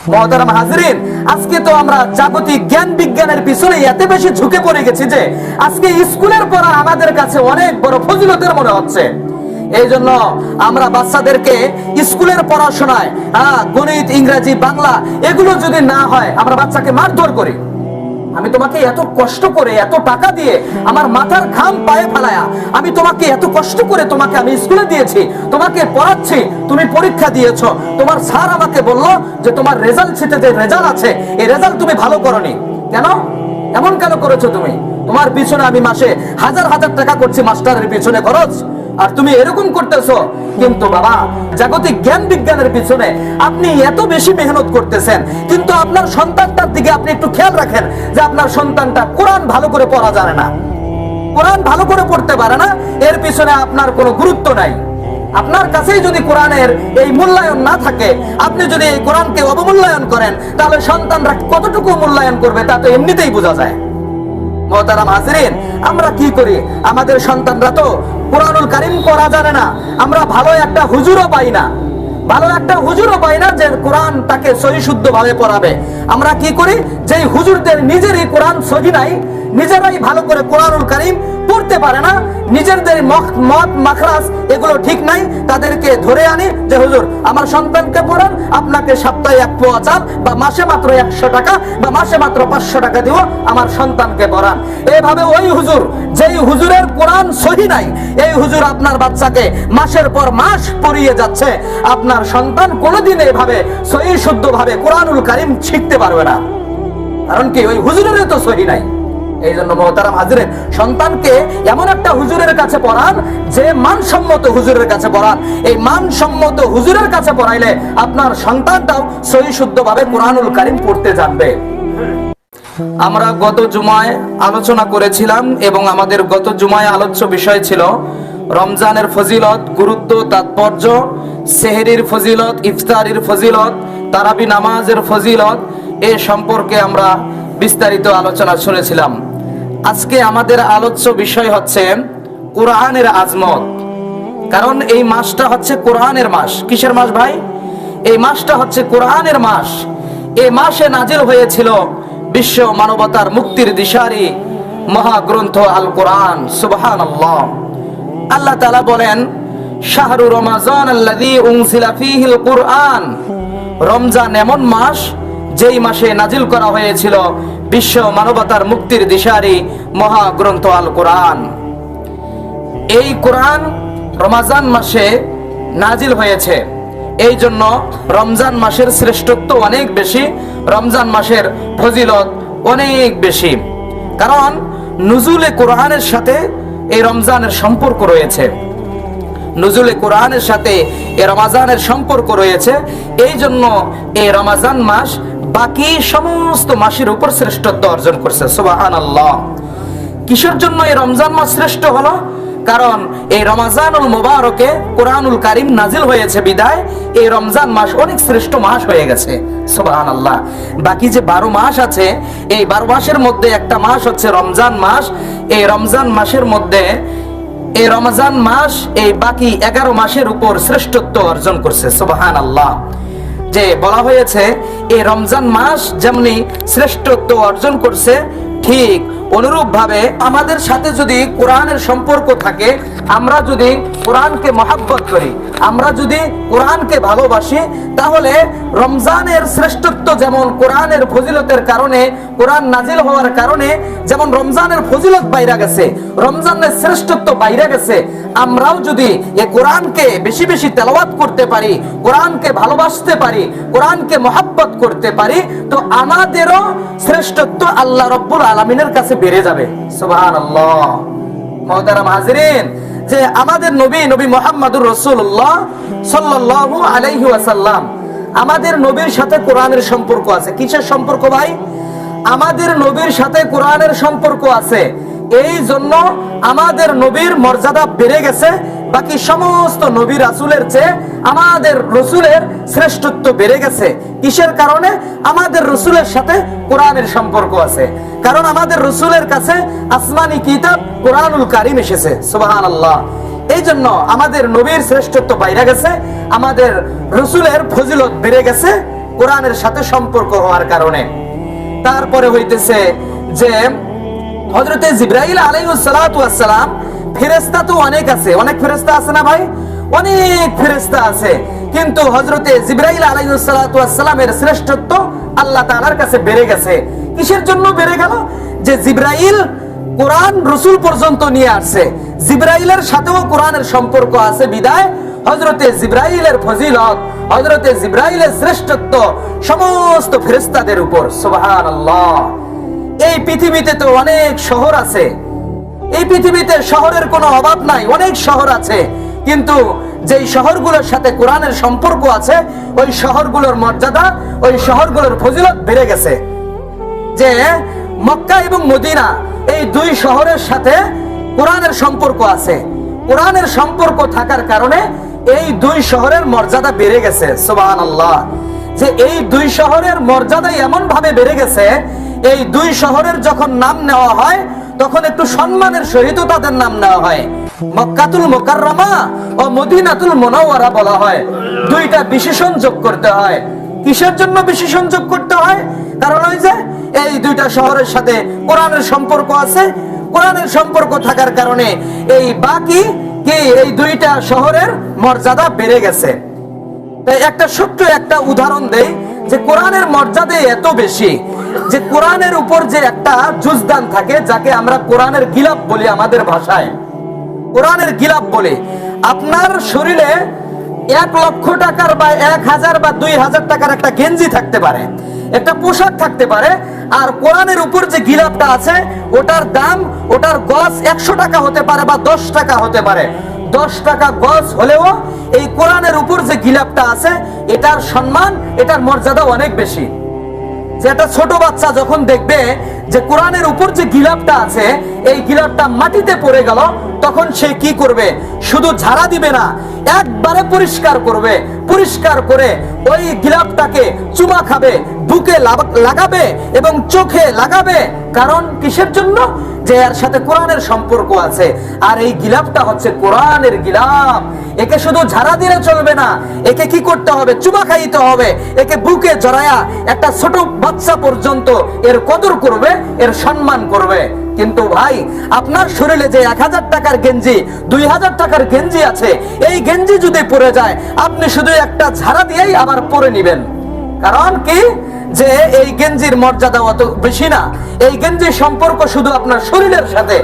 মুহতারাম হাজরিন, আজকে তো আমরা জাগতিক জ্ঞান বিজ্ঞানের পিছনে এত বেশি ঝুঁকে পড়ে গেছি যে আজকে স্কুলের পড়া আমাদের কাছে অনেক বড় ফজিলতের মনে হচ্ছে। এই জন্য আমরা বাচ্চাদেরকে স্কুলের পড়াশোনায় গণিত, ইংরেজি, বাংলা এগুলো যদি না হয় আমরা বাচ্চাকে মারধর করি। আমি তোমাকে এত কষ্ট করে, এত টাকা দিয়ে, আমার মাথার ঘাম পায়ে ফেলায়া আমি তোমাকে এত কষ্ট করে তোমাকে আমি স্কুলে দিয়েছি, তোমাকে পড়াচ্ছি, তুমি পরীক্ষা দিয়েছো, তোমার স্যার আমাকে বললো যে তোমার রেজাল্ট শিটে যে রেজাল্ট আছে এই রেজাল্ট তুমি ভালো করনি। কেন এমন কেন করেছো তুমি? তোমার পিছনে আমি মাসে হাজার হাজার টাকা করছি মাস্টারের পিছনে খরচ, আর তুমি এরকম করতেছো। কিন্তু বাবা, জাগতিক জ্ঞান বিজ্ঞানের পিছনে আপনি এত বেশি মেহনত করতেছেন, কিন্তু আপনার সন্তানটার দিকে আপনি একটু খেয়াল রাখেন যে আপনার সন্তানটা কোরআন ভালো করে পড়া জানে না, কোরআন ভালো করে পড়তে পারে না, এর পিছনে আপনার কোনো গুরুত্ব নাই। আপনার কাছেই যদি কোরআনের এই মূল্যায়ন না থাকে, আপনি যদি এই কোরআনকে অবমূল্যায়ন করেন, তাহলে সন্তানরা কতটুকু মূল্যায়ন করবে তা তো এমনিতেই বোঝা যায়। মুহতারাম হাজরিন, আমরা কি করি? আমাদের সন্তানরা তো কুরআনুল কারীম পড়া জানে না, আমরা ভালো একটা হুজুরও পাই না, যে কোরআন তাকে সহি শুদ্ধ ভাবে পড়াবে। আমরা কি করি? যে হুজুরদের নিজেরই কোরআন সহি নাই, নিজেরাই ভালো করে কুরআনুল কারীম পড়তে পারে না, নিজেদের মত মাখরাজ এগুলো ঠিক নাই, তাদেরকে ধরে আনি যে হুজুর আমার সন্তানকে পড়ান, আপনাকে সপ্তাহে 1 পোয়া চাল বা মাসে মাত্র 100 টাকা বা মাসে মাত্র 500 টাকা দিব, আমার সন্তানকে পড়ান। এইভাবে ওই হুজুর, যেই হুজুরের কোরআন সহি নাই, এই হুজুর আপনার বাচ্চাকে মাসের পর মাস পড়িয়ে যাচ্ছে। আপনার সন্তান কোনোদিন এইভাবে সহি শুদ্ধ ভাবে কুরআনুল কারীম শিখতে পারবে না, কারণ কি ওই হুজুরের তো সহি নাই। এই জন্য মুহতারাম হাজরিন, সন্তানকে এমন একটা হুজুরের কাছে পড়ান যে মানসম্মত হুজুরের কাছে পড়ান। এই মানসম্মত হুজুরের কাছে পড়াইলে আপনার সন্তানটাও সহি শুদ্ধ ভাবে কুরআনুল কারীম পড়তে জানবে। আমরা গত জুমায় আলোচনা করেছিলাম এবং আমাদের গত জুমায় আলোচ্য বিষয় ছিল রমজানের ফজিলত, গুরুত্ব, তাৎপর্য, সেহরির ফজিলত, ইফতারির ফজিলত, তারাবি নামাজের ফজিলত, এ সম্পর্কে আমরা বিস্তারিত আলোচনা শুনেছিলাম। আজকে আমাদের আলোচ্য বিষয় হচ্ছে কোরআনের আজমত। কারণ এই মাসটা হচ্ছে কোরআনের মাস। কিসের মাস ভাই? এই মাসটা হচ্ছে কোরআনের মাস। এই মাসে নাজিল হয়েছিল বিশ্ব মানবতার মুক্তির দিশারি মহাগ্রন্থ আল কোরআন। সুবহানাল্লাহ। আল্লাহ তাআলা বলেন, শাহরু রমাজান আল্লাযী উনজিলা ফীহিল কুরআন। রমজান এমন মাস যেই মাসে নাজিল করা হয়েছিল বিশ্ব মানবতার মুক্তির দিশারি মহাগ্রন্থ আল কোরআন। এই কোরআন রমজান মাসে নাজিল হয়েছে, এই জন্য রমজান মাসের শ্রেষ্ঠত্ব অনেক বেশি, রমজান মাসের ফজিলত অনেক বেশি। কারণ নুজুলে কোরআনের সাথে এই রমজানের সম্পর্ক রয়েছে, নুজুলে কোরআনের সাথে এই রমজানের সম্পর্ক রয়েছে। এই জন্য এই রমজান মাস বাকি সমস্ত মাসের উপর শ্রেষ্ঠত্ব অর্জন করছে। সুবহানাল্লাহ। কিসের জন্য এই রমজান মাস শ্রেষ্ঠ হলো? কারণ এই রমজানুল মুবারকে কোরআনুল কারীম নাজিল হয়েছে বিদায় এই রমজান মাস অনেক শ্রেষ্ঠ মাস হয়ে গেছে। সুবহানাল্লাহ। বাকি যে 12 মাস আছে, এই 12 মাসের মধ্যে একটা মাস হচ্ছে রমজান মাস। এই রমজান মাসের মধ্যে এই রমজান মাস এই বাকি 11 মাসের উপর শ্রেষ্ঠত্ব অর্জন করছে। সুবহানাল্লাহ। যে বলা হয়েছে এই রমজান মাস যেমনি শ্রেষ্ঠত্ব অর্জন করছে, ঠিক অনুরূপ ভাবে আমাদের সাথে যদি কোরআনের সম্পর্ক থাকে, আমরা যদি কোরআনকে মহব্বত করি, আমরা যদি কোরআনকে ভালোবাসি, তাহলে রমজানের শ্রেষ্ঠত্ব যেমন কোরআনের ফজিলতের কারণে, কোরআন নাজিল হওয়ার কারণে যেমন রমজানের ফজিলত বাইরে গেছে, রমজানের শ্রেষ্ঠত্ব বাইরে গেছে, আমরাও যদি এই কোরআনকে বেশি বেশি তেলাওয়াত করতে পারি, কোরআনকে ভালোবাসতে পারি, কোরআনকে মহব্বত করতে পারি, তো আমাদেরও শ্রেষ্ঠত্ব আল্লাহ রাব্বুল আলামিনের কাছে বেড়ে যাবে। সুবহানাল্লাহ। মুহতারাম হাজরিন, যে আমাদের নবী মুহাম্মদুর রাসূলুল্লাহ সাল্লাল্লাহু আলাইহি ওয়াসাল্লাম, আমাদের নবীর সাথে কোরআনের সম্পর্ক আছে। কিসের সম্পর্ক ভাই? আমাদের নবীর সাথে কোরআনের সম্পর্ক আছে। এই জন্য আমাদের নবীর মর্যাদা বেড়ে গেছে, বাকি সমস্ত নবী রাসূলের চেয়ে আমাদের রাসূলের শ্রেষ্ঠত্ব বেড়ে গেছে। কিসের কারণে? আমাদের রাসূলের সাথে কোরআনের সম্পর্ক আছে। কারণ আমাদের রাসূলের কাছে আসমানি কিতাব কোরআনুল কারীম এসেছে। সুবহানাল্লাহ। এই জন্য আমাদের নবীর শ্রেষ্ঠত্ব বাইরে গেছে, আমাদের রাসূলের ফজিলত বেড়ে গেছে, কোরআনের সাথে সম্পর্ক হওয়ার কারণে। তারপরে হইতেছে যে হযরতে জিবরাইল আলাইহিস সালাতু ওয়াস সালাম, ফেরেশতা তো অনেক আছে, অনেক ফেরেশতা আছে না ভাই, অনেক ফেরেশতা আছে, কিন্তু হযরতে জিবরাইল আলাইহিস সালাতু ওয়াস সালামের শ্রেষ্ঠত্ব আল্লাহ তাআলার কাছে বেড়ে গেছে। কিসের জন্য বেড়ে গেল? যে জিবরাইল কোরআন রাসূল পর্যন্ত নিয়ে আসছে, জিবরাইলের সাথেও কোরআনের সম্পর্ক আছে বিদায় হযরতে জিবরাইলের ফজিলত, হযরতে জিবরাইলের শ্রেষ্ঠত্ব সমস্ত ফেরেশতাদের উপর। সুবহানাল্লাহ। এই পৃথিবীতে তো অনেক শহর আছে, এই পৃথিবীতে শহরের কোনো অভাব নাই, অনেক শহর আছে, কিন্তু যেই শহরগুলোর সাথে কোরআনের সম্পর্ক আছে ওই শহরগুলোর মর্যাদা, ওই শহরগুলোর ফজিলত বেড়ে গেছে। যে মক্কা এবং মদিনা এই দুই শহরের সাথে কোরআনের সম্পর্ক আছে, কোরআনের সম্পর্ক থাকার কারণে এই দুই শহরের মর্যাদা বেড়ে গেছে। সুবহানাল্লাহ। যে এই দুই শহরের মর্যাদা এমন ভাবে বেড়ে গেছে, এই দুই শহরের যখন নাম নেওয়া হয় তখন একটু সম্মানের সহিত তাদের নাম নেওয়া হয়। মক্কাতুল মুকাররমা ও মদিনাতুল মুনাওয়ারা বলা হয়, দুইটা বিশেষণ যোগ করতে হয়। কিসের জন্য বিশেষণ যোগ করতে হয়? কারণ ওই যে এই দুইটা শহরের সাথে কোরআনের সম্পর্ক আছে, কোরআনের সম্পর্ক থাকার কারণে এই বাকি কি এই দুইটা শহরের মর্যাদা বেড়ে গেছে। তাই একটা ছোট্ট একটা উদাহরণ দেই, যে কোরআনের মর্যাদা এত বেশি যে কোরআনের উপর যে একটা জুজদান থাকে, যাকে আমরা কোরআনের গিলাফ বলি আমাদের ভাষায়, কোরআনের গিলাফ বলে, আপনার শরীরে 1 লক্ষ টাকার বা 1000 বা 2000 টাকার একটা গেঞ্জি থাকতে পারে, একটা পোশাক থাকতে পারে, আর কোরআনের উপর যে গিলাফটা আছে ওটার দাম, ওটার গজ 100 টাকা হতে পারে বা 10 টাকা হতে পারে। 10 টাকা গজ হলেও এই কোরআনের উপর যে গিলাফটা আছে এটার সম্মান, এটার মর্যাদা অনেক বেশি। যে একটা ছোট বাচ্চা যখন দেখবে যে কোরআনের উপর যে গিলাফটা আছে এই গিলাফটা মাটিতে পড়ে গেল, তখন সে কি করবে? শুধু ঝাড়া দিবে না, একবারে পরিষ্কার করবে, পরিষ্কার করে ওই গিলাফটাকে চুমা খাবে, বুকে লাগাবে এবং চোখে লাগাবে। কারণ কিসের জন্য? যে এর সাথে কোরআনের সম্পর্ক আছে, আর এই গিলাফটা হচ্ছে কোরআনের গিলাফ। একে শুধু ঝাড়া দিলে চলবে না, একে কি করতে হবে? চুমা খাইতে হবে, একে বুকে জড়ায়া একটা ছোট বাচ্চা পর্যন্ত এর কদর করবে, এর সম্মান করবে। কিন্তু ভাই, আপনার শরীরে যে 1000 টাকার গেঞ্জি, 2000 টাকার গেঞ্জি আছে, এই গেঞ্জি যদি পরে যায় আপনি শুধু একটা ঝাড়া দিয়েই আবার পরে নিবেন। কারণ কি? যে এই গেঞ্জির মর্যাদা অত বেশি না, এই গেঞ্জির সম্পর্ক শুধু আপনার শরীরের সাথে,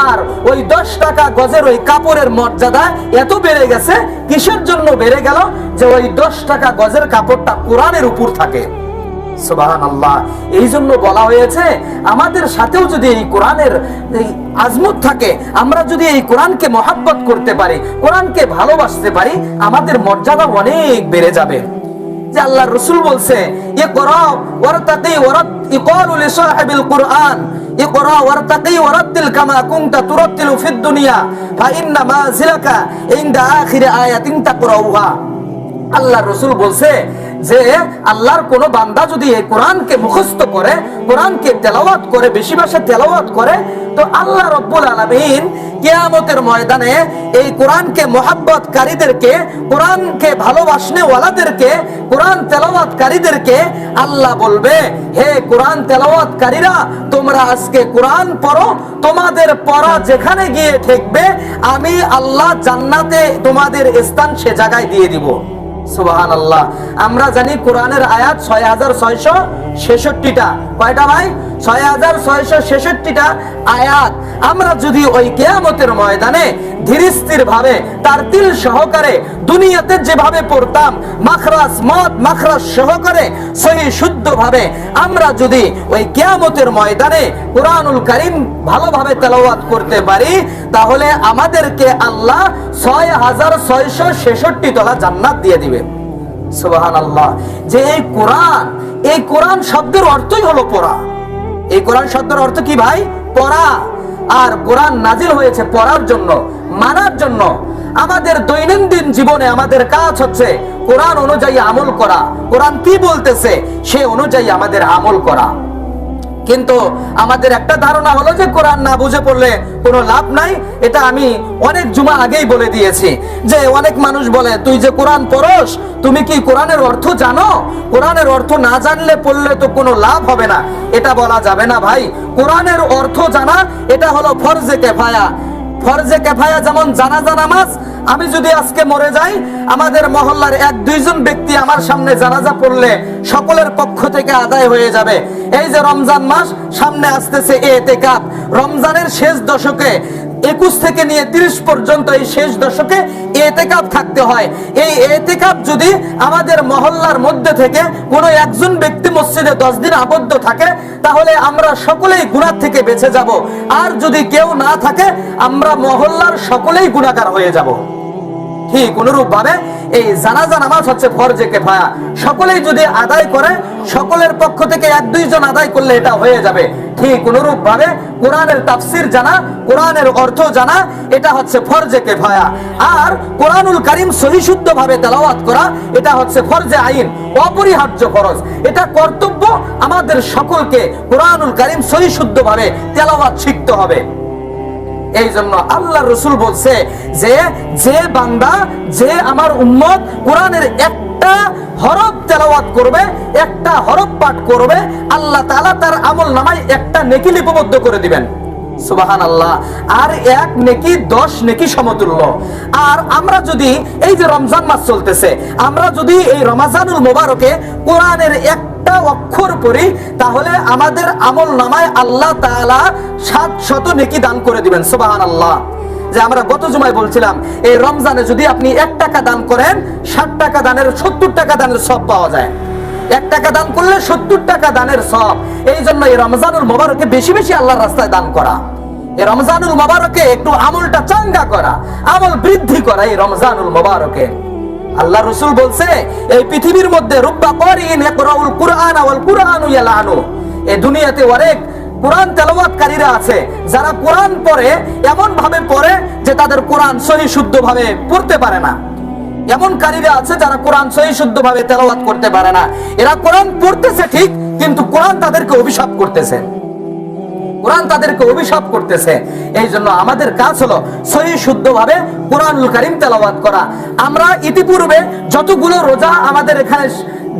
আর ওই 10 টাকা গজের ওই কাপড়ের মর্যাদা এত বেড়ে গেছে। কিসের জন্য বেড়ে গেল? যে ওই 10 টাকা গজের কাপড়টা কোরআনের উপর থাকে। সুবহানাল্লাহ। এই জন্য বলা হয়েছে আমাদের সাথেও যদি এই কোরআনের এই আজমত থাকে, আমরা যদি এই কোরআনকে মহাব্বত করতে পারি, কোরআনকে ভালোবাসতে পারি, আমাদের মর্যাদা অনেক বেড়ে যাবে। যে আল্লাহর রাসূল বলছে, ইকরা ওয়ারতাকি ইকালু লিসাহিবিল কুরআন, ইকরা ওয়ারতাকি ওয়ারাতিল কামা কুনতা তুরাতিলু ফিদ দুনিয়া ফা ইন্না মাযিলাকা ইনদা আখির আয়াতিন তাকরাউহা। আল্লাহর রাসূল বলছে যে আল্লাহর কোন বান্দা যদি এই কোরআনকে মুখস্থ করে, কোরআনকে তেলাওয়াত করে, বেশি বেশি তেলাওয়াত করে, তো আল্লাহ রাব্বুল আলামিন কিয়ামতের ময়দানে এই কোরআনকে মুহাব্বতকারীদেরকে, কোরআনকে ভালোবাসনে ওয়ালাদেরকে, কোরআন তেলাওয়াতকারীদেরকে আল্লাহ বলবে, হে কোরআন তেলাওয়াতকারীরা, তোমরা আজকে কোরআন পড়ো, তোমাদের পড়া যেখানে গিয়ে ঠেকবে আমি আল্লাহ জান্নাতে তোমাদের স্থান সে জায়গায় দিয়ে দিব। সুবহানাল্লাহ। আমরা জানি কোরআনের আয়াত 6666টা। কয়টা ভাই? 6666টা আয়াত। আমরা যদি ওই কিয়ামতের ময়দানে ধীরস্থির ভাবে তারতিল সহকারে দুনিয়াতে যেভাবে পড়তাম, মাখরাজ মদ মাখরাজ সহকারে সহি শুদ্ধ ভাবে আমরা যদি ওই কিয়ামতের ময়দানে কোরআনুল কারীম ভালোভাবে তেলাওয়াত করতে পারি, তাহলে আমাদেরকে আল্লাহ 6666 তলা জান্নাত দিয়ে দিবে। সুবহানাল্লাহ। যে এই কোরআন শব্দের অর্থই হলো পড়া। এই কোরআন শব্দের অর্থ কি ভাই? পড়া। আর কোরআন নাজিল হয়েছে পড়ার জন্য, মানার জন্য। আমাদের দৈনন্দিন জীবনে আমাদের কাজ হচ্ছে কোরআন অনুযায়ী আমল করা, কোরআন কি বলতেছে সে অনুযায়ী আমাদের আমল করা। কিন্তু আমাদের একটা ধারণা হলো যে কোরআন না বুঝে পড়লে কোনো লাভ নাই। এটা আমি অনেক জুমা আগেই বলে দিয়েছি যে অনেক মানুষ বলে তুই যে কোরআন পড়স তুমি কি কোরআনের অর্থ জানো? কোরআনের অর্থ না জানলে পড়লে তো কোনো লাভ হবে না। এটা বলা যাবে না ভাই। কোরআনের অর্থ জানা এটা হলো ফরজে কিফায়া। ফরজে কিফায়া যেমন জানাজা নামাজ, আমি যদি আজকে মরে যাই আমাদের মহল্লার 1-2 জন ব্যক্তি আমার সামনে জানাজা পড়লে সকলের পক্ষ থেকে আদায় হয়ে যাবে। এই যে রমজান মাস সামনে আসতেছে, ইতিকাফ রমজানের শেষ দশকে 21 থেকে নিয়ে 30 পর্যন্ত এই শেষ দশকে ইতিকাফ থাকতে হয়। এই ইতিকাফ যদি আমাদের মহল্লার মধ্যে থেকে কোনো একজন ব্যক্তি মসজিদে 10 দিন আবদ্ধ থাকে তাহলে আমরা সকলেই গুনাহ থেকে বেঁচে যাব। আর যদি কেউ না থাকে আমরা মহল্লার সকলেই গুনাহগার হয়ে যাব। ঠিক অনুরূপ ভাবে এই জানাজা নামাজ হচ্ছে ফরজে কিফায়া। সকলেই যদি আদায় করে, সকলের পক্ষ থেকে 1-2 জন আদায় করলে এটা হয়ে যাবে। ঠিক অনুরূপ ভাবে কোরআনের তাফসীর জানা, কোরআনের অর্থ জানা এটা হচ্ছে ফরজে কিফায়া। আর কোরআনুল কারীম সহি শুদ্ধ ভাবে তেলাওয়াত করা এটা হচ্ছে ফরজে আইন, অপরিহার্য ফরজ। এটা কর্তব্য আমাদের সকলকে কোরআনুল কারীম সহি শুদ্ধ ভাবে তেলাওয়াত শিখতে হবে। এই জন্য আল্লাহ রসুল বলছে যে যে বান্দা, যে আমার উম্মত কোরআনের একটা হরফ তেলাওয়াত করবে, একটা হরফ পাঠ করবে, আল্লাহ তাআলা তার আমল নামায় একটা নেকি লিপিবদ্ধ করে দিবেন। সুবহানাল্লাহ। আর এক নেকি 10 নেকি সমতুল্য। আর আমরা যদি এই যে রমজান মাস চলতেছে, আমরা যদি এই রমাজানুল মোবারকে কোরআনের একটা অক্ষর পড়ি তাহলে আমাদের আমল নামায় আল্লাহ তাআলা 700 নেকি দান করে দিবেন। সুবহানাল্লাহ। যে আমরা গত জুমায় বলছিলাম এই রমজানে যদি আপনি 1 টাকা দান করেন 60 টাকা দানের 70 টাকা দানের সওয়াব পাওয়া যায়। 1 টাকা দান করলে 70 টাকা দানের সওয়াব। এই জন্য এই রমজানুল মোবারকে বেশি বেশি আল্লাহর রাস্তায় দান করা, এই রমজানুল মোবারকে একটু আমলটা চাঙ্গা করা, আমল বৃদ্ধি করা এই রমজানুল মোবারকে। আল্লাহ রাসূল বলছে এই পৃথিবীর মধ্যে রুব্বা কারিন ইয়াকরাউল কুরআন ওয়াল কুরআনু ইয়ালানু, এই দুনিয়াতে অনেক কোরআন তেলাওয়াতকারীরা আছে যারা কোরআন পড়ে এমন ভাবে পড়ে যে তাদের কোরআন সহি শুদ্ধ ভাবে পড়তে পারে না। এমন কারীরা আছে যারা কোরআন সহি শুদ্ধ ভাবে তেলাওয়াত করতে পারে না। এরা কোরআন পড়তেছে ঠিক, কিন্তু কোরআন তাদেরকে অভিশাপ করতেছে, কোরআন তাদেরকে অভিশাপ করতেছে। এই জন্য আমাদের কাজ হলো সহি শুদ্ধ ভাবে কোরআনুল কারীম তেলাওয়াত করা। আমরা ইতিপূর্বে যতগুলো রোজা আমাদের এখানে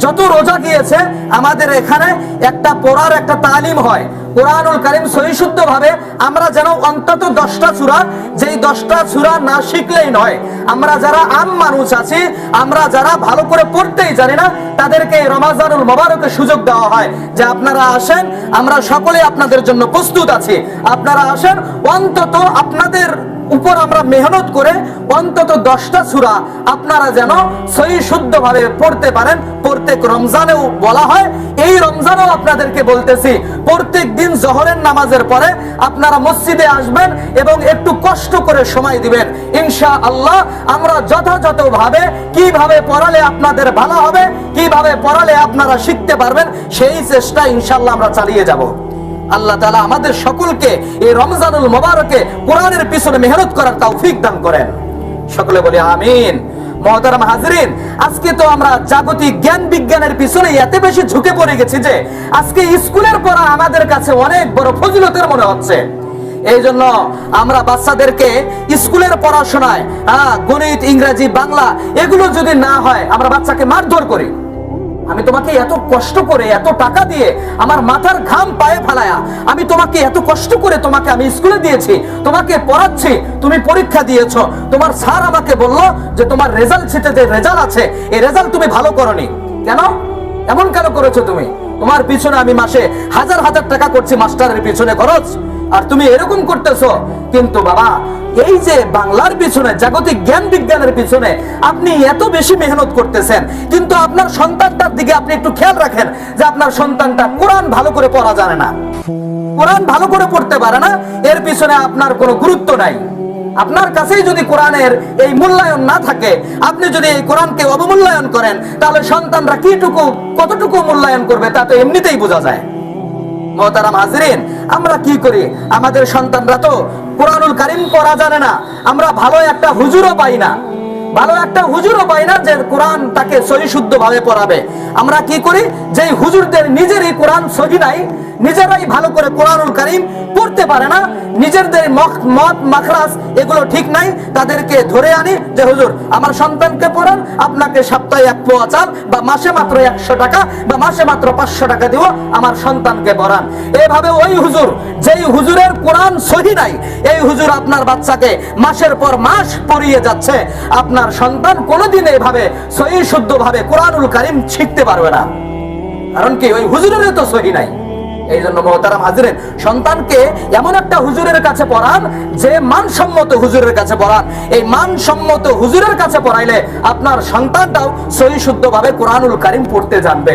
যত রোজা গিয়েছে আমাদের এখানে একটা পড়ার একটা তালিম হয় কোরআনুল কারীম সহি শুদ্ধ ভাবে। আমরা যেন অন্তত 10টা সূরা, যেই 10টা সূরা না শিখলেই নয়। আমরা যারা আম মানুষ আছি, আমরা যারা ভালো করে পড়তেই জানি না, তাদেরকে রমজানুল মোবারকে সুযোগ দেওয়া হয় যে আপনারা আসেন, আমরা সকলে আপনাদের জন্য প্রস্তুত আছি, আপনারা আসেন। অন্তত আপনাদের উপর আমরা মেহনত করে অন্তত 10টা সূরা আপনারা যেন সহি শুদ্ধ ভাবে পড়তে পারেন। প্রত্যেক রমজানেও বলা হয়, এই রমজানেও আপনাদেরকে বলতেছি প্রত্যেক দিন জোহরের নামাজের পরে আপনারা মসজিদে আসবেন এবং একটু কষ্ট করে সময় দিবেন। ইনশাআল্লাহ আমরা যথাযথভাবে কিভাবে পড়ালে আপনাদের ভালো হবে, কিভাবে পড়ালে আপনারা শিখতে পারবেন, সেই চেষ্টা ইনশাআল্লাহ আমরা চালিয়ে যাব। আল্লাহ তাআলা আমাদের সকলকে এই রমজানুল মোবারকে কোরআনের পিছনে মেহনত করার তৌফিক দান করেন। সকলে বলি আমিন। মুহতারাম হাজরিন, আজকে তো আমরা জাগতিক জ্ঞান বিজ্ঞানের পিছনে এত বেশি ঝুঁকে পড়ে গেছি যে আজকে স্কুলের পড়া আমাদের কাছে অনেক বড় ফজিলতের মনে হচ্ছে। এই জন্য আমরা বাচ্চাদেরকে স্কুলের পড়াশোনায় গণিত, ইংরেজি, বাংলা এগুলো যদি না হয় আমরা বাচ্চাকে মারধর করি। আমি তোমাকে এত কষ্ট করে, এত টাকা দিয়ে, আমার মাথার ঘাম পায়ে ফেলায়া আমি তোমাকে এত কষ্ট করে তোমাকে আমি স্কুলে দিয়েছি, তোমাকে পড়াচ্ছি, তুমি পরীক্ষা দিয়েছো, তোমার স্যার আমাকে বলল যে তোমার রেজাল্ট শিটে যে রেজাল্ট আছে এই রেজাল্ট তুমি ভালো করনি। কেন এমন কেন করেছো তুমি? তোমার পিছনে আমি মাসে হাজার হাজার টাকা করছি মাস্টারের পিছনে খরচ, আর তুমি এরকম করতেছো। কিন্তু বাবা, এই যে বাংলার পিছনে, জাগতিক জ্ঞান বিজ্ঞানের পিছনে আপনি এত বেশি মেহনত করতেছেন, কিন্তু আপনার সন্তানটার দিকে আপনি একটু খেয়াল রাখেন যে আপনার সন্তানটা কোরআন ভালো করে পড়া জানে না, কোরআন ভালো করে পড়তে পারে না, এর পিছনে আপনার কোনো গুরুত্ব নাই। আপনার কাছেই যদি কোরআনের এই মূল্যায়ন না থাকে, আপনি যদি এই কোরআনকে অবমূল্যায়ন করেন, তাহলে সন্তানরা কতটুকু মূল্যায়ন করবে তা তো এমনিতেই বোঝা যায়। মুহতারাম হাজরিন, আমরা কি করি? আমাদের সন্তানরা তো কোরআনুল কারীম পড়া জানে না, আমরা ভালো একটা হুজুরও পাই না, যে কোরআন তাকে সহি শুদ্ধ ভাবে পড়াবে। আমরা কি করি? যে হুজুরদের নিজেরই কোরআন কোরআন সহি নাই, নিজেরাই ভালো করে কোরআনুল কারীম পড়তে পারে না, নিজেদের মত মাখরাজ এগুলো ঠিক নাই, তাদেরকে ধরে আনি যে হুজুর আমার সন্তানকে পড়ান, আপনাকে সপ্তাহে 1 পোয়া চাল বা মাসে মাত্র 100 টাকা বা মাসে মাত্র 500 টাকা দিব, আমার সন্তানকে পড়ান। এভাবে ওই হুজুর, যেই হুজুরের কোরআন সহি নাই, এই হুজুর আপনার বাচ্চাকে মাসের পর মাস পড়িয়ে যাচ্ছে। আপনার সন্তান কোনোদিন এভাবে সহি শুদ্ধভাবে কোরআনুল কারীম শিখতে পারবে না, কারণ কি ওই হুজুরের তো সহি নাই। এই জন্য মুহতারাম হাজিরিন, সন্তানকে এমন একটা হুজুরের কাছে পড়ান যে মানসম্মত হুজুরের কাছে পড়ান। এই মানসম্মত হুজুরের কাছে পড়াইলে আপনার সন্তানটাও সহি শুদ্ধভাবে কোরআনুল কারীম পড়তে জানবে।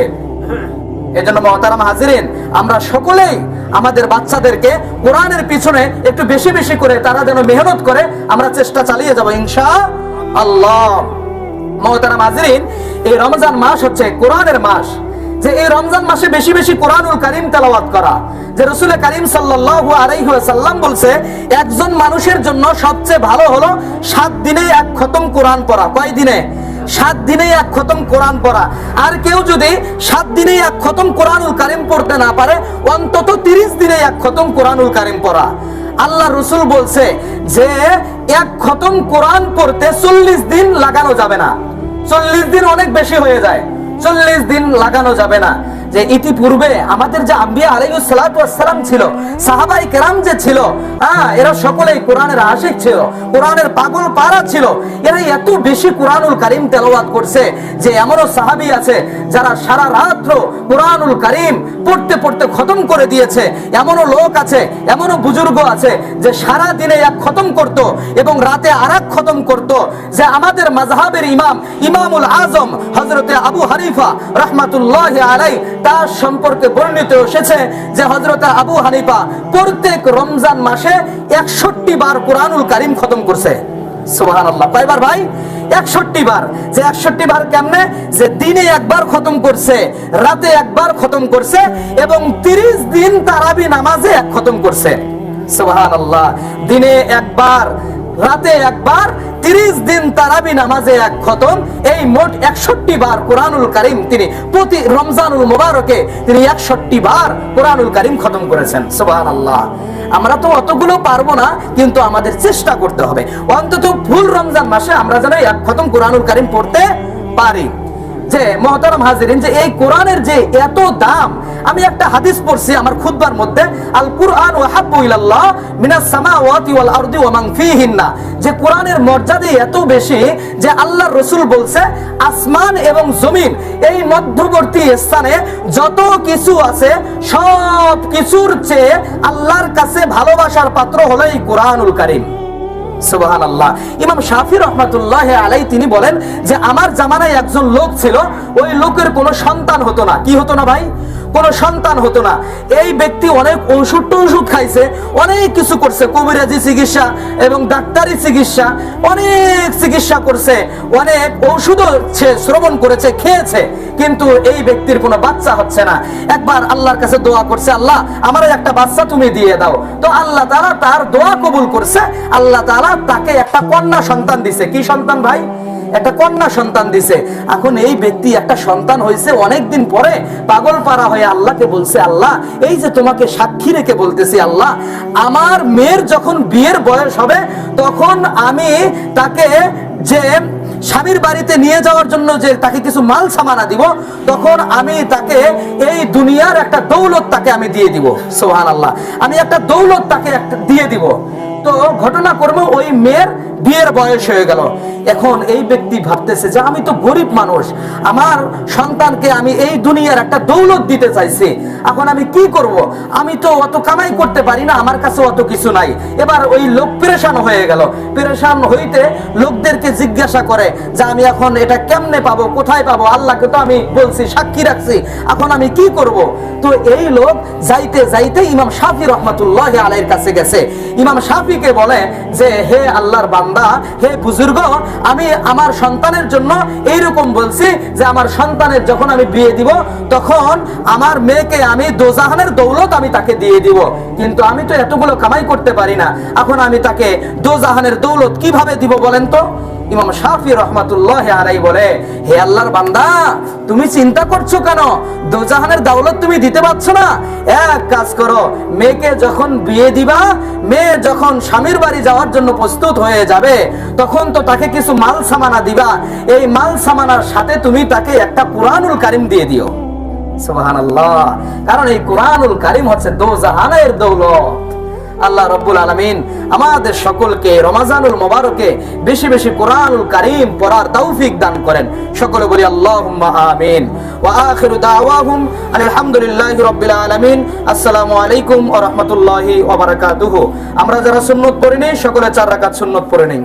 এই জন্য মুহতারাম হাজিরিন, আমরা সকলেই আমাদের বাচ্চাদেরকে কোরআনের পিছনে একটু বেশি বেশি করে তারা যেন মেহনত করে, আমরা চেষ্টা চালিয়ে যাব ইনশাআল্লাহ। মুহতারাম হাজিরিন, এই রমজান মাস হচ্ছে কোরআনের মাস, যে এই রমজান মাসে বেশি বেশি কোরআনুল কারীম তেলাওয়াত করা। যে রাসূল কারীম সাল্লাল্লাহু আলাইহি ওয়াসাল্লাম বলছে একজন মানুষের জন্য সবচেয়ে ভালো হলো 7 দিনে 1 খতম কোরআন পড়া। কয় দিনে? 7 দিনে 1 খতম কোরআন পড়া। আর কেউ যদি 7 দিনে 1 খতম কোরআনুল কারীম পড়তে না পারে, অন্তত 30 দিনে 1 খতম কোরআনুল কারীম পড়া। আল্লাহ রাসূল বলছে যে 1 খতম কোরআন পড়তে 40 দিন লাগানো যাবে না। 40 দিন অনেক বেশি হয়ে যায়, 40 দিন লাগানো যাবে না। যে ইতিপূর্বে আমাদের যে আম্বিয়া আলাইহিস সালাতু ওয়াস সালাম ছিল, সাহাবায়ে কেরাম যে ছিল, এরা সকলেই কোরআনের আশিক ছিল, কোরআনের পাগল পারা ছিল। এরা এত বেশি কোরআনুল কারীম তেলাওয়াত করছে যে এমনও সাহাবী আছে যারা সারা রাত্র কোরআনুল কারীম পড়তে পড়তে খতম করে দিয়েছে। এমনও লোক আছে, এমনও বুজুর্গ আছে যে সারা দিনে 1 খতম করত এবং রাতে আরেক খতম করত। যে আমাদের মাযহাবের ইমামুল আজম হযরতে আবু হানিফা রাহমাতুল্লাহি আলাইহি, তার সম্পর্কে বর্ণিত এসেছে যে হযরত আবু হানিফা প্রত্যেক রমজান মাসে 61 বার কোরআনুল কারীম খতম করছে। সুবহানাল্লাহ। কয়বার ভাই? 61 বার। যে 61 বার কেমনে? যে দিনে 1 বার খতম করছে, রাতে 1 বার খতম করছে এবং 30 দিন তারাবি নামাজে 1 খতম করছে। সুবহানাল্লাহ। দিনে 1 বার, রাতে 1 বার, 30 দিন তারাবি নামাজে 1 খতম, এই মোট 61 বার কোরআনুল কারীম তিনি প্রতি রমজানুল মুবারকে তিনি 61 বার কোরআনুল কারীম খতম করেছেন। সুবহানাল্লাহ। আমরা তো অতগুলো পারবো না, কিন্তু আমাদের চেষ্টা করতে হবে অন্তত ফুল রমজান মাসে আমরা যেন 1 খতম কোরআনুল কারীম পড়তে পারি। যে মুহতারাম হাজিরিন, যে এই কোরআনের যে এত দাম, আমি একটা হাদিস পড়ছি আমার খুতবার মধ্যে, আল কুরআন ওয়া হাব্বু ইলাল্লাহ মিনাস সামাওয়াতি ওয়াল আরদি ওয়া মান ফিহিন্না, যে কোরআনের মর্যাদা এত বেশি যে আল্লাহর রাসূল বলছে আসমান এবং জমিন এই মধ্যবর্তী স্থানে যত কিছু আছে সব কিছুর চেয়ে আল্লাহর কাছে ভালোবাসার পাত্র হলো এই কোরআনুল কারীম। সুবহানাল্লাহ। ইমাম শাফি রাহমাতুল্লাহি আলাইহি তিনি বলেন যে আমার জামানায় একজন লোক ছিল, ওই লোকের কোনো সন্তান হতো না। কি হতো না ভাই? কোনো সন্তান হতো না। এই ব্যক্তি অনেক ওষুধ খাইছে, অনেক কিছু করছে, কবিরাজি চিকিৎসা এবং ডাক্তারি চিকিৎসা, অনেক চিকিৎসা করছে, অনেক ওষুধও সে শ্রবণ করেছে, খেয়েছে, কিন্তু এই ব্যক্তির কোনো বাচ্চা হচ্ছে না। একবার আল্লাহর কাছে দোয়া করছে, আল্লাহ আমার একটা বাচ্চা তুমি দিয়ে দাও। তো আল্লাহ তাআলা তার দোয়া কবুল করছে, আল্লাহ তাআলা তাকে একটা কন্যা সন্তান দিছে। কি সন্তান ভাই? একটা কন্যা সন্তান দিছে। এখন এই ব্যক্তি একটা সন্তান হয়েছে, অনেকদিন পরে পাগল পারা হয়ে আল্লাহকে বলছে, আল্লাহ এই যে তোমাকে সাক্ষী রেখে বলতেছি, আল্লাহ আমার মেয়ের যখন বিয়ের বয়স হবে তখন আমি তাকে যে স্বামীর বাড়িতে নিয়ে যাওয়ার জন্য যে তাকে কিছু মাল সামানা দিব, তখন আমি তাকে এই দুনিয়ার একটা দৌলত তাকে আমি দিয়ে দিব। সুবহানাল্লাহ। আমি একটা দৌলত তাকে দিয়ে দিব। তো ঘটনাক্রমে ওই মেয়ের বিয়ের বয়স হয়ে গেল। এখন এই ব্যক্তি ভাবতেছে যে আমি তো গরিব মানুষ, আমার সন্তানকে আমি এই দুনিয়ার একটা দৌলত দিতে চাইছি, এখন আমি কি করব? আমি তো অত কামাই করতে পারি না, আমার কাছে অত কিছু নাই। এবার ওই লোক পেরেশান হয়ে গেল। পেরেশান হইতে লোকদেরকে জিজ্ঞাসা করে যে আমি এখন এটা কেমনে পাবো, কোথায় পাবো? আল্লাহকে তো আমি বলছি, সাক্ষী রাখছি, এখন আমি কি করব? তো এই লোক যাইতে যাইতে ইমাম শাফি রাহমাতুল্লাহি আলাইহির কাছে গেছে। ইমাম শাফিকে বলে যে হে আল্লাহর বান্দা, হে বুজুর্গ, আমি আমার সন্তানের জন্য এইরকম বলছি যে আমার সন্তানের যখন আমি বিয়ে দিব তখন আমার মেয়েকে আমি দোজাহানের দৌলত আমি তাকে দিয়ে দিব, কিন্তু আমি তো এতগুলো কামাই করতে পারি না, এখন আমি তাকে দোজাহানের দৌলত কিভাবে দিব বলেন তো? ইমাম শাফি রাহমাতুল্লাহি আলাইহি বলে, হে আল্লাহর বান্দা, তুমি চিন্তা করছো কেন? দোজাহানের দাওলাত তুমি দিতে পারছো না? এক কাজ করো, মেয়েকে যখন বিয়ে দিবা, মেয়ে যখন স্বামীর বাড়ি যাওয়ার জন্য প্রস্তুত হয়ে যাবে, তখন তো তাকে কিছু মাল সামানা দিবা। এই মাল সামানার সাথে তুমি তাকে একটা কুরআনুল কারীম দিয়ে দিও। সুবহানাল্লাহ। কারণ এই কুরআনুল কারীম হচ্ছে দোজাহানের দৌলত। আল্লাহ রাব্বুল আলামিন আমাদের সকলকে রমজানুল মুবারকে বেশি বেশি কুরআনুল কারীম পড়ার তৌফিক দান করেন। সকলে বলি আল্লাহুম্মা আমিন। ওয়া আখিরু দাওয়াহুম আলহামদুলিল্লাহি রাব্বিল আলামিন। আসসালামু আলাইকুম ওয়া রাহমাতুল্লাহি ওয়া বারাকাতুহু। আমরা যারা সুন্নাত পড়িনি সকলে 4 রাকাত সুন্নাত পড়ে নিন।